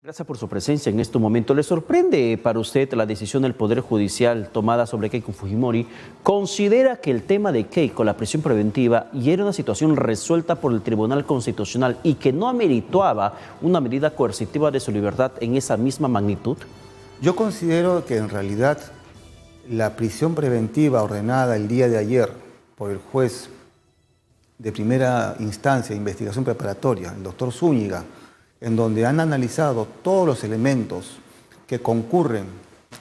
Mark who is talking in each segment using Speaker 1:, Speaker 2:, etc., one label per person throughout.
Speaker 1: Gracias por su presencia en este momento. ¿Le sorprende para usted la decisión del Poder Judicial tomada sobre Keiko Fujimori? ¿Considera que el tema de Keiko, la prisión preventiva, ya era una situación resuelta por el Tribunal Constitucional y que no amerituaba una medida coercitiva de su libertad en esa misma magnitud?
Speaker 2: Yo considero que en realidad la prisión preventiva ordenada el día de ayer por el juez de primera instancia de investigación preparatoria, el doctor Zúñiga, en donde han analizado todos los elementos que concurren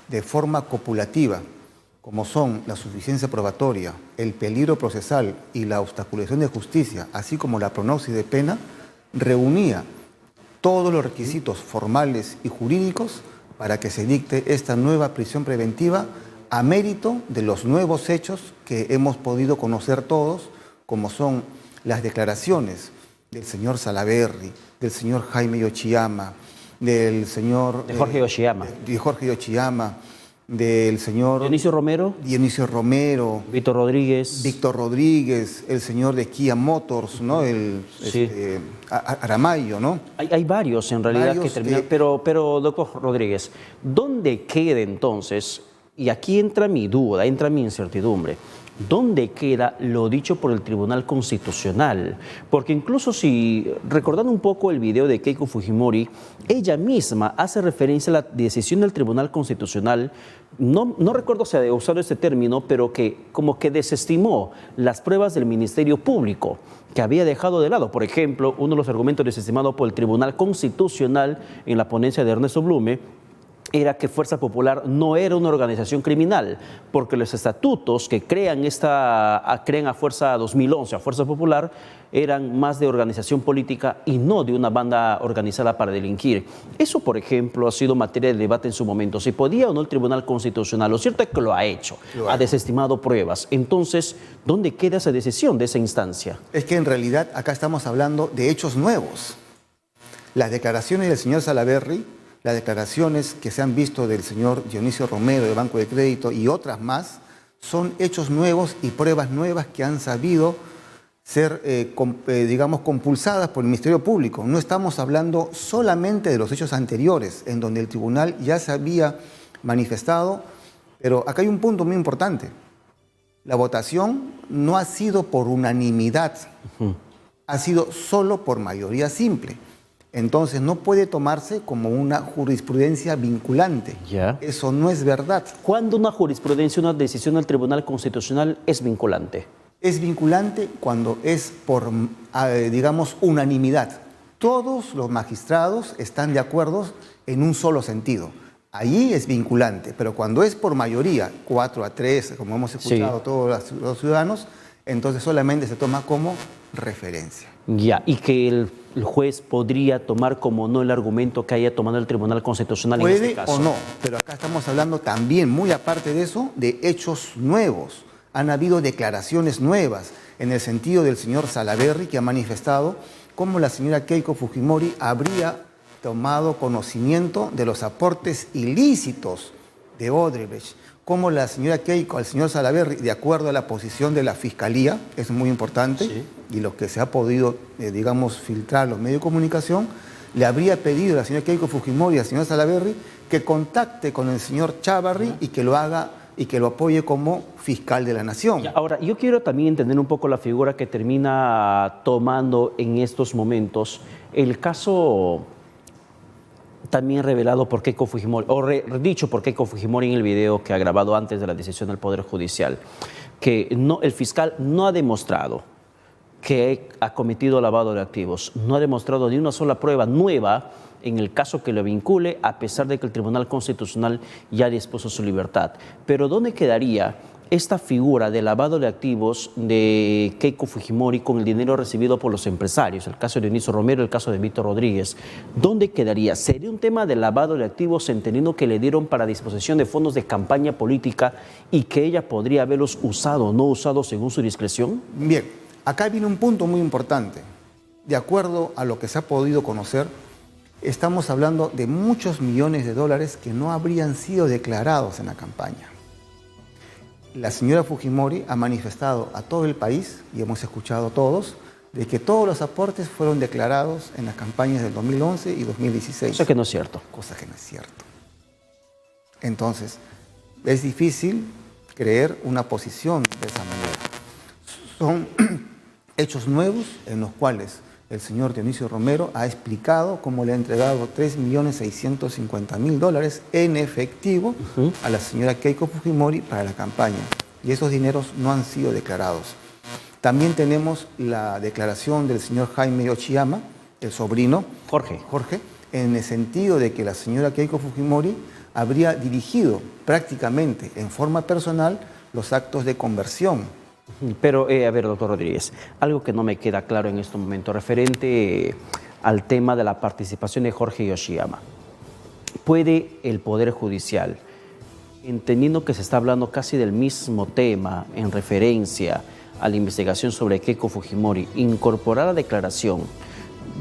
Speaker 2: de forma copulativa, como son la suficiencia probatoria, el peligro procesal y la obstaculización de justicia, así como la prognosis de pena, reunía todos los requisitos formales y jurídicos para que se dicte esta nueva prisión preventiva a mérito de los nuevos hechos que hemos podido conocer todos, como son las declaraciones del señor Salaverry, del señor Jaime Yoshiyama, del señor...
Speaker 1: Jorge Yoshiyama.
Speaker 2: De Jorge Yoshiyama, del señor...
Speaker 1: Dionisio Romero.
Speaker 2: Dionisio Romero.
Speaker 1: Víctor Rodríguez.
Speaker 2: Víctor Rodríguez, el señor de Kia Motors, ¿no?
Speaker 1: Sí.
Speaker 2: Aramayo, ¿no?
Speaker 1: Hay varios en realidad
Speaker 2: Varios
Speaker 1: que terminan, pero doctor Rodríguez, ¿dónde queda entonces, y aquí entra mi duda, entra mi incertidumbre, ¿dónde queda lo dicho por el Tribunal Constitucional? Porque incluso si, recordando un poco el video de Keiko Fujimori, ella misma hace referencia a la decisión del Tribunal Constitucional, no recuerdo si ha usado este término, pero que como que desestimó las pruebas del Ministerio Público, que había dejado de lado. Por ejemplo, uno de los argumentos desestimados por el Tribunal Constitucional en la ponencia de Ernesto Blume era que Fuerza Popular no era una organización criminal, porque los estatutos que crean a Fuerza 2011, a Fuerza Popular, eran más de organización política y no de una banda organizada para delinquir. Eso, por ejemplo, ha sido materia de debate en su momento, si podía o no el Tribunal Constitucional. Lo cierto es que lo ha hecho, ha desestimado pruebas. Entonces, ¿dónde queda esa decisión de esa instancia?
Speaker 2: Es que en realidad acá estamos hablando de hechos nuevos. Las declaraciones del señor Salaverry, las declaraciones que se han visto del señor Dionisio Romero del Banco de Crédito y otras más, son hechos nuevos y pruebas nuevas que han sabido ser, digamos, compulsadas por el Ministerio Público. No estamos hablando solamente de los hechos anteriores, en donde el tribunal ya se había manifestado, pero acá hay un punto muy importante. La votación no ha sido por unanimidad, ha sido solo por mayoría simple. Entonces no puede tomarse como una jurisprudencia vinculante.
Speaker 1: Ya.
Speaker 2: Eso no es verdad.
Speaker 1: ¿Cuándo una jurisprudencia, una decisión del Tribunal Constitucional es vinculante?
Speaker 2: Es vinculante cuando es por, digamos, unanimidad. Todos los magistrados están de acuerdo en un solo sentido. Allí es vinculante, pero cuando es por mayoría, 4-3, como hemos escuchado todos los ciudadanos, entonces solamente se toma como referencia.
Speaker 1: Ya, y que el juez podría tomar como no el argumento que haya tomado el Tribunal Constitucional en este caso.
Speaker 2: Puede o no, pero acá estamos hablando también, muy aparte de eso, de hechos nuevos. Han habido declaraciones nuevas en el sentido del señor Salaverry, que ha manifestado cómo la señora Keiko Fujimori habría tomado conocimiento de los aportes ilícitos de Odebrecht, como la señora Keiko al señor Salaverry, de acuerdo a la posición de la Fiscalía, es muy importante, y lo que se ha podido, digamos, filtrar los medios de comunicación, le habría pedido a la señora Keiko Fujimori al señor Salaverry que contacte con el señor Chávarri y que lo haga y que lo apoye como fiscal de la nación.
Speaker 1: Ahora, yo quiero también entender un poco la figura que termina tomando en estos momentos el caso también revelado por Keiko Fujimori, o dicho por Keiko Fujimori en el video que ha grabado antes de la decisión del Poder Judicial, que el fiscal no ha demostrado que ha cometido lavado de activos, no ha demostrado ni una sola prueba nueva en el caso que lo vincule, a pesar de que el Tribunal Constitucional ya dispuso su libertad. Pero ¿dónde quedaría esta figura de lavado de activos de Keiko Fujimori con el dinero recibido por los empresarios? El caso de Dionisio Romero, el caso de Víctor Rodríguez. ¿Dónde quedaría? ¿Sería un tema de lavado de activos entendiendo que le dieron para disposición de fondos de campaña política y que ella podría haberlos usado o no usado según su discreción?
Speaker 2: Bien, acá viene un punto muy importante. De acuerdo a lo que se ha podido conocer, estamos hablando de muchos millones de dólares que no habrían sido declarados en la campaña. La señora Fujimori ha manifestado a todo el país, y hemos escuchado todos, de que todos los aportes fueron declarados en las campañas del 2011 y 2016.
Speaker 1: Eso que no es cierto.
Speaker 2: Cosa que no es cierto. Entonces, es difícil creer una posición de esa manera. Son hechos nuevos en los cuales el señor Dionisio Romero ha explicado cómo le ha entregado $3.650.000 en efectivo a la señora Keiko Fujimori para la campaña. Y esos dineros no han sido declarados. También tenemos la declaración del señor Jaime Yoshiyama, el sobrino
Speaker 1: Jorge,
Speaker 2: en el sentido de que la señora Keiko Fujimori habría dirigido prácticamente en forma personal los actos de conversión.
Speaker 1: Pero, a ver, doctor Rodríguez, algo que no me queda claro en este momento, referente al tema de la participación de Jorge Yoshiyama. ¿Puede el Poder Judicial, entendiendo que se está hablando casi del mismo tema en referencia a la investigación sobre Keiko Fujimori, incorporar la declaración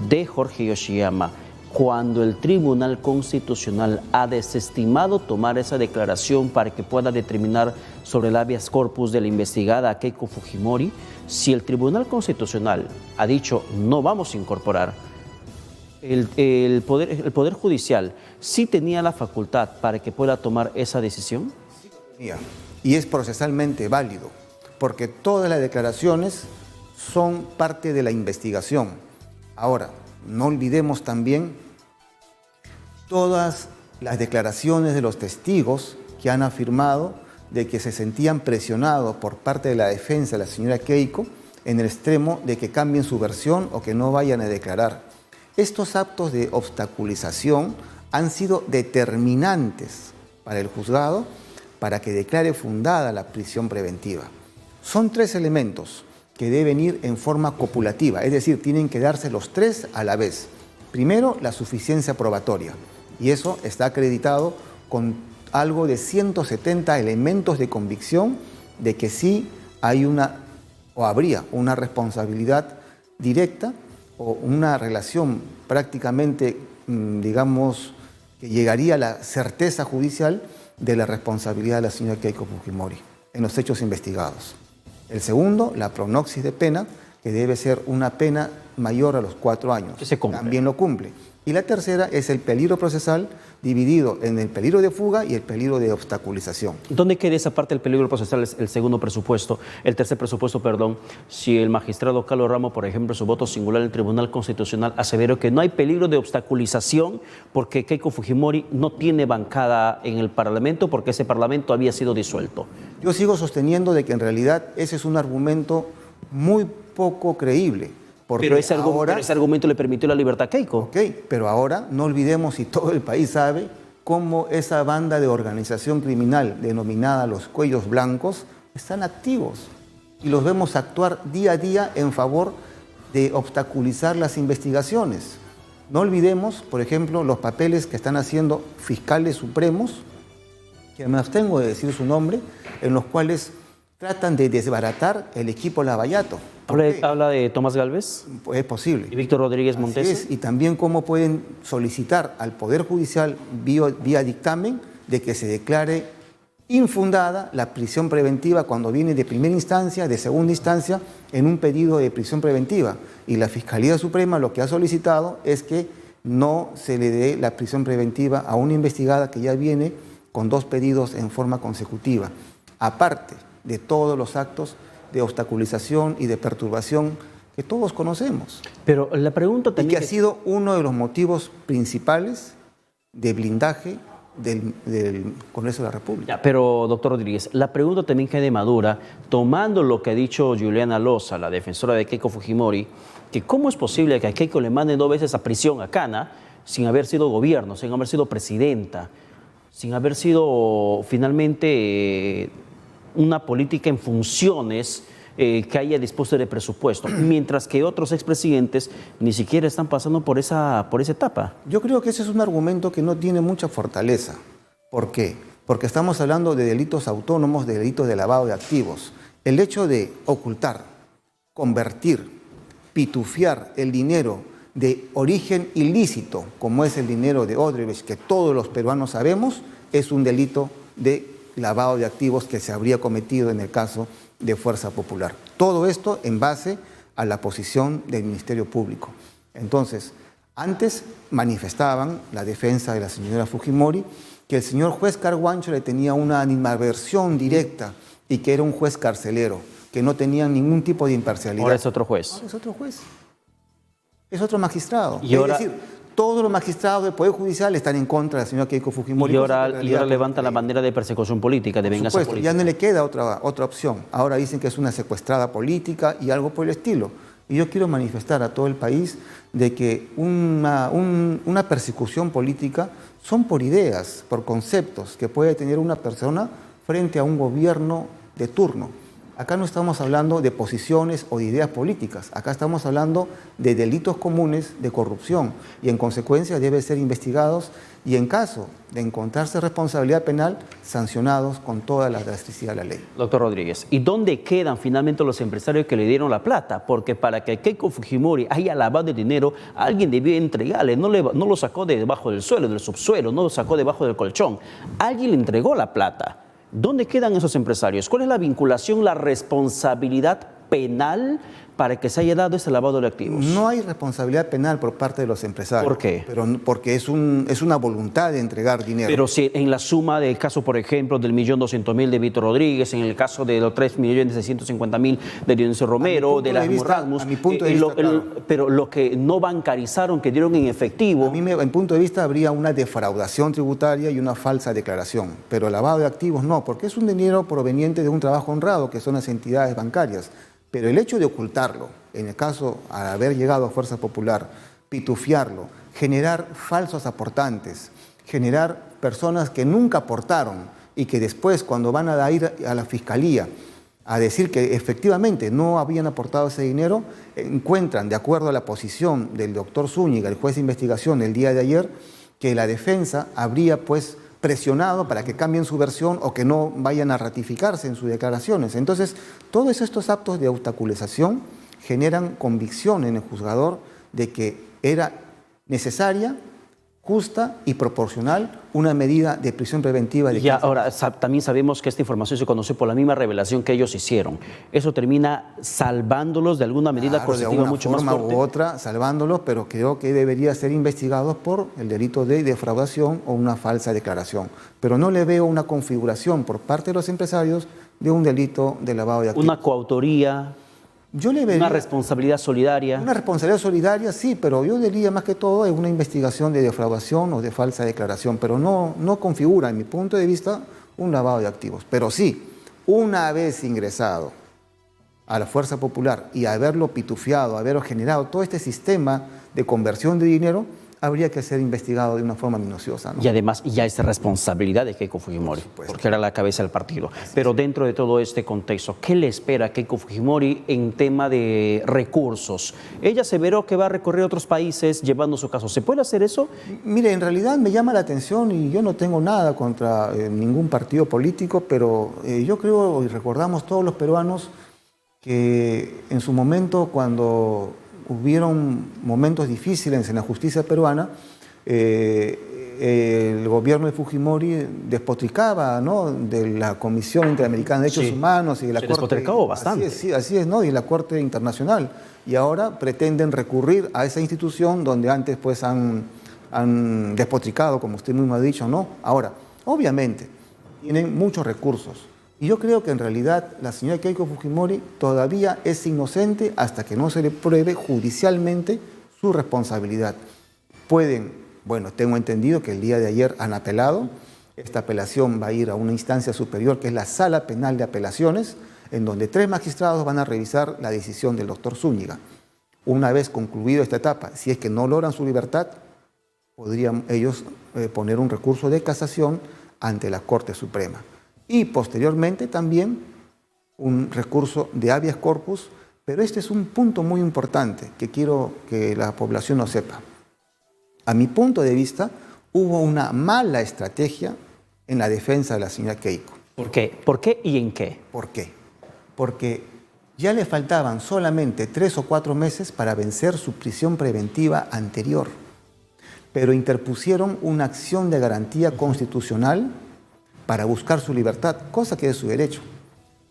Speaker 1: de Jorge Yoshiyama cuando el Tribunal Constitucional ha desestimado tomar esa declaración para que pueda determinar sobre el habeas corpus de la investigada Keiko Fujimori? Si el Tribunal Constitucional ha dicho no vamos a incorporar, el Poder Judicial sí tenía la facultad para que pueda tomar esa decisión.
Speaker 2: Y es procesalmente válido, porque todas las declaraciones son parte de la investigación. Ahora, no olvidemos también todas las declaraciones de los testigos que han afirmado de que se sentían presionados por parte de la defensa de la señora Keiko en el extremo de que cambien su versión o que no vayan a declarar. Estos actos de obstaculización han sido determinantes para el juzgado para que declare fundada la prisión preventiva. Son 3 elementos que deben ir en forma copulativa, es decir, tienen que darse los 3 a la vez. Primero, la suficiencia probatoria, y eso está acreditado con algo de 170 elementos de convicción de que sí hay habría una responsabilidad directa o una relación prácticamente, digamos, que llegaría a la certeza judicial de la responsabilidad de la señora Keiko Fujimori en los hechos investigados. El segundo, la prognosis de pena, que debe ser una pena mayor a los 4 años.
Speaker 1: Que se cumple.
Speaker 2: También lo cumple. Y la tercera es el peligro procesal, dividido en el peligro de fuga y el peligro de obstaculización.
Speaker 1: ¿Dónde queda esa parte del peligro procesal, el segundo presupuesto, el tercer presupuesto, perdón? Si el magistrado Carlos Ramos, por ejemplo, en su voto singular en el Tribunal Constitucional aseveró que no hay peligro de obstaculización porque Keiko Fujimori no tiene bancada en el Parlamento porque ese Parlamento había sido disuelto.
Speaker 2: Yo sigo sosteniendo de que en realidad ese es un argumento muy poco creíble.
Speaker 1: Pero ese argumento le permitió la libertad a Keiko.
Speaker 2: Ok, pero ahora no olvidemos, y todo el país sabe, cómo esa banda de organización criminal denominada los Cuellos Blancos están activos y los vemos actuar día a día en favor de obstaculizar las investigaciones. No olvidemos, por ejemplo, los papeles que están haciendo fiscales supremos, que me abstengo de decir su nombre, en los cuales tratan de desbaratar el equipo Lavallato.
Speaker 1: ¿Habla de Tomás Gálvez?
Speaker 2: Es posible.
Speaker 1: ¿Y Víctor Rodríguez Montes?
Speaker 2: Así es, y también cómo pueden solicitar al Poder Judicial vía dictamen de que se declare infundada la prisión preventiva cuando viene de primera instancia, de segunda instancia, en un pedido de prisión preventiva. Y la Fiscalía Suprema lo que ha solicitado es que no se le dé la prisión preventiva a una investigada que ya viene con 2 pedidos en forma consecutiva. Aparte de todos los actos de obstaculización y de perturbación que todos conocemos.
Speaker 1: Pero la pregunta también...
Speaker 2: Y que ha sido uno de los motivos principales de blindaje del Congreso de la República.
Speaker 1: Ya, pero, doctor Rodríguez, la pregunta también queda madura, tomando lo que ha dicho Juliana Loza, la defensora de Keiko Fujimori, que cómo es posible que a Keiko le manden 2 veces a prisión a Cana sin haber sido gobierno, sin haber sido presidenta, sin haber sido finalmente... una política en funciones que haya dispuesto de presupuesto, mientras que otros expresidentes ni siquiera están pasando por esa etapa.
Speaker 2: Yo creo que ese es un argumento que no tiene mucha fortaleza. ¿Por qué? Porque estamos hablando de delitos autónomos, de delitos de lavado de activos. El hecho de ocultar, convertir, pitufiar el dinero de origen ilícito, como es el dinero de Odebrecht, que todos los peruanos sabemos, es un delito de lavado de activos que se habría cometido en el caso de Fuerza Popular. Todo esto en base a la posición del Ministerio Público. Entonces, antes manifestaban la defensa de la señora Fujimori que el señor juez Carguancho le tenía una animadversión directa y que era un juez carcelero, que no tenía ningún tipo de imparcialidad.
Speaker 1: Ahora es otro juez.
Speaker 2: Ahora es otro juez. Es otro magistrado.
Speaker 1: Y ahora,
Speaker 2: es decir, todos los magistrados del Poder Judicial están en contra de la señora Keiko Fujimori.
Speaker 1: Y ahora levanta la bandera de persecución política, de venganza política.
Speaker 2: Ya no le queda otra opción. Ahora dicen que es una secuestrada política y algo por el estilo. Y yo quiero manifestar a todo el país de que una persecución política son por ideas, por conceptos que puede tener una persona frente a un gobierno de turno. Acá no estamos hablando de posiciones o de ideas políticas, acá estamos hablando de delitos comunes de corrupción y en consecuencia deben ser investigados y en caso de encontrarse responsabilidad penal, sancionados con toda la drasticidad de la ley.
Speaker 1: Doctor Rodríguez, ¿y dónde quedan finalmente los empresarios que le dieron la plata? Porque para que Keiko Fujimori haya lavado el dinero, alguien debió entregarle, no lo sacó de debajo del suelo, del subsuelo, no lo sacó debajo del colchón, alguien le entregó la plata. ¿Dónde quedan esos empresarios? ¿Cuál es la vinculación, la responsabilidad penal para que se haya dado ese lavado de activos?
Speaker 2: No hay responsabilidad penal por parte de los empresarios.
Speaker 1: ¿Por qué?
Speaker 2: Porque es una voluntad de entregar dinero.
Speaker 1: Pero si en la suma del caso, por ejemplo, del 1.200.000 de Víctor Rodríguez, en el caso de los 3.650.000 de Dionisio Romero, de las Rasmus, pero lo que no bancarizaron, que dieron en efectivo.
Speaker 2: A mí, en punto de vista, habría una defraudación tributaria y una falsa declaración, pero lavado de activos no, porque es un dinero proveniente de un trabajo honrado, que son las entidades bancarias. Pero el hecho de ocultarlo, en el caso al haber llegado a Fuerza Popular, pitufiarlo, generar falsos aportantes, generar personas que nunca aportaron y que después cuando van a ir a la Fiscalía a decir que efectivamente no habían aportado ese dinero, encuentran, de acuerdo a la posición del doctor Zúñiga, el juez de investigación el día de ayer, que la defensa habría pues presionado para que cambien su versión o que no vayan a ratificarse en sus declaraciones. Entonces, todos estos actos de obstaculización generan convicción en el juzgador de que era necesaria, justa y proporcional una medida de prisión preventiva. De
Speaker 1: ahora, también sabemos que esta información se conoció por la misma revelación que ellos hicieron. ¿Eso termina salvándolos de alguna medida coercitiva mucho más fuerte?
Speaker 2: De una forma u otra, salvándolos, pero creo que debería ser investigados por el delito de defraudación o una falsa declaración. Pero no le veo una configuración por parte de los empresarios de un delito de lavado de activos.
Speaker 1: Una coautoría.
Speaker 2: Yo le vería
Speaker 1: una responsabilidad solidaria.
Speaker 2: Una responsabilidad solidaria, sí, pero yo diría más que todo es una investigación de defraudación o de falsa declaración, pero no configura, en mi punto de vista, un lavado de activos. Pero sí, una vez ingresado a la Fuerza Popular y haberlo pitufiado, haberlo generado todo este sistema de conversión de dinero, habría que ser investigado de una forma minuciosa, ¿no?
Speaker 1: Y además ya es responsabilidad de Keiko Fujimori, porque era la cabeza del partido. Pero dentro de todo este contexto, ¿qué le espera a Keiko Fujimori en tema de recursos? Ella aseveró que va a recorrer otros países llevando su caso. ¿Se puede hacer eso?
Speaker 2: Mire, en realidad me llama la atención y yo no tengo nada contra ningún partido político, pero yo creo y recordamos todos los peruanos que en su momento cuando hubieron momentos difíciles en la justicia peruana, el gobierno de Fujimori despotricaba, ¿no?, de la Comisión Interamericana de Derechos Humanos y de la Corte.
Speaker 1: Despotricó bastante.
Speaker 2: Así es, ¿no?, y la Corte Internacional. Y ahora pretenden recurrir a esa institución donde antes pues han despotricado, como usted mismo ha dicho, ¿no? Ahora, obviamente, tienen muchos recursos. Y yo creo que en realidad la señora Keiko Fujimori todavía es inocente hasta que no se le pruebe judicialmente su responsabilidad. Tengo entendido que el día de ayer han apelado. Esta apelación va a ir a una instancia superior que es la Sala Penal de Apelaciones, en donde 3 magistrados van a revisar la decisión del doctor Zúñiga. Una vez concluido esta etapa, si es que no logran su libertad, podrían ellos poner un recurso de casación ante la Corte Suprema. Y posteriormente también un recurso de habeas corpus, pero este es un punto muy importante que quiero que la población lo sepa. A mi punto de vista, hubo una mala estrategia en la defensa de la señora Keiko.
Speaker 1: ¿Por qué? ¿Por qué y en qué?
Speaker 2: ¿Por qué? Porque ya le faltaban solamente 3 o 4 meses para vencer su prisión preventiva anterior, pero interpusieron una acción de garantía constitucional para buscar su libertad, cosa que es su derecho.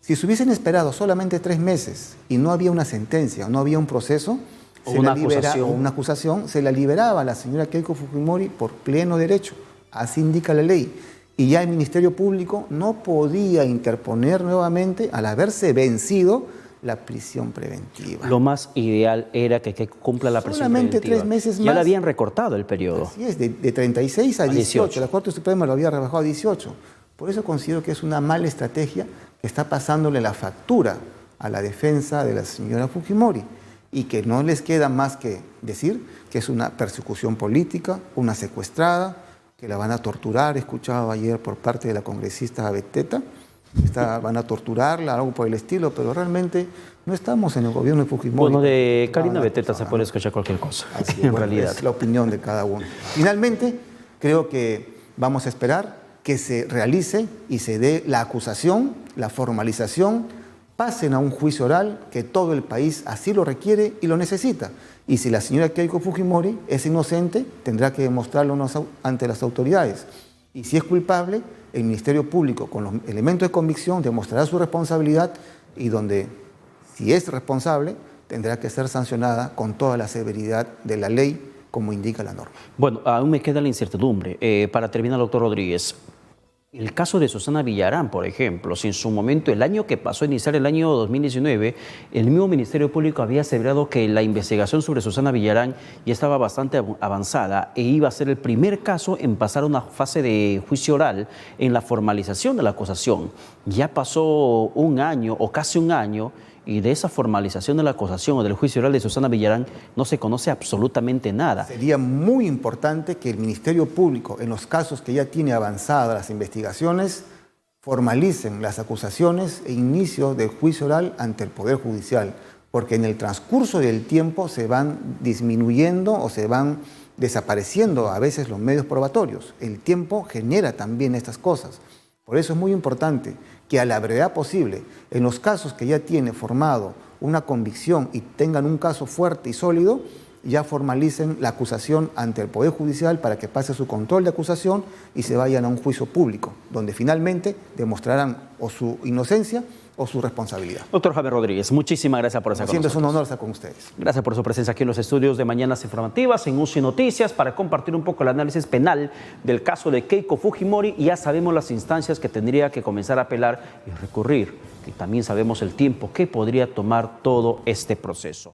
Speaker 2: Si se hubiesen esperado solamente 3 meses y no había una sentencia, no había un proceso,
Speaker 1: o una
Speaker 2: acusación, se la liberaba a la señora Keiko Fujimori por pleno derecho. Así indica la ley. Y ya el Ministerio Público no podía interponer nuevamente al haberse vencido la prisión preventiva.
Speaker 1: Lo más ideal era que cumpla la prisión
Speaker 2: solamente
Speaker 1: preventiva.
Speaker 2: 3 meses más.
Speaker 1: Ya le habían recortado el periodo.
Speaker 2: Así es, de 36 a 18. La Corte Suprema lo había rebajado a 18. Por eso considero que es una mala estrategia que está pasándole la factura a la defensa de la señora Fujimori y que no les queda más que decir que es una persecución política, una secuestrada, que la van a torturar. Escuchaba ayer por parte de la congresista Beteta, van a torturarla, algo por el estilo, pero realmente no estamos en el gobierno de Fujimori.
Speaker 1: Bueno, de Karina Beteta se puede escuchar cualquier cosa, en realidad.
Speaker 2: Es la opinión de cada uno. Finalmente, creo que vamos a esperar que se realice y se dé la acusación, la formalización, pasen a un juicio oral, que todo el país así lo requiere y lo necesita. Y si la señora Keiko Fujimori es inocente, tendrá que demostrarlo ante las autoridades. Y si es culpable, el Ministerio Público, con los elementos de convicción, demostrará su responsabilidad y donde, si es responsable, tendrá que ser sancionada con toda la severidad de la ley, como indica la norma.
Speaker 1: Bueno, aún me queda la incertidumbre. Para terminar, doctor Rodríguez, el caso de Susana Villarán, por ejemplo, si en su momento, el año que pasó a iniciar el año 2019, el mismo Ministerio Público había asegurado que la investigación sobre Susana Villarán ya estaba bastante avanzada e iba a ser el primer caso en pasar a una fase de juicio oral en la formalización de la acusación. Ya pasó un año o casi un año y de esa formalización de la acusación o del juicio oral de Susana Villarán no se conoce absolutamente nada.
Speaker 2: Sería muy importante que el Ministerio Público, en los casos que ya tiene avanzadas las investigaciones, formalicen las acusaciones e inicio del juicio oral ante el Poder Judicial, porque en el transcurso del tiempo se van disminuyendo o se van desapareciendo a veces los medios probatorios. El tiempo genera también estas cosas. Por eso es muy importante que a la brevedad posible, en los casos que ya tiene formado una convicción y tengan un caso fuerte y sólido, ya formalicen la acusación ante el Poder Judicial para que pase su control de acusación y se vayan a un juicio público, donde finalmente demostrarán o su inocencia o su responsabilidad.
Speaker 1: Doctor Javier Rodríguez, muchísimas gracias por estar con nosotros.
Speaker 2: Siempre es un honor estar con ustedes.
Speaker 1: Gracias por su presencia aquí en los estudios de Mañanas Informativas, en UCI Noticias, para compartir un poco el análisis penal del caso de Keiko Fujimori. Y ya sabemos las instancias que tendría que comenzar a apelar y recurrir. Y también sabemos el tiempo que podría tomar todo este proceso.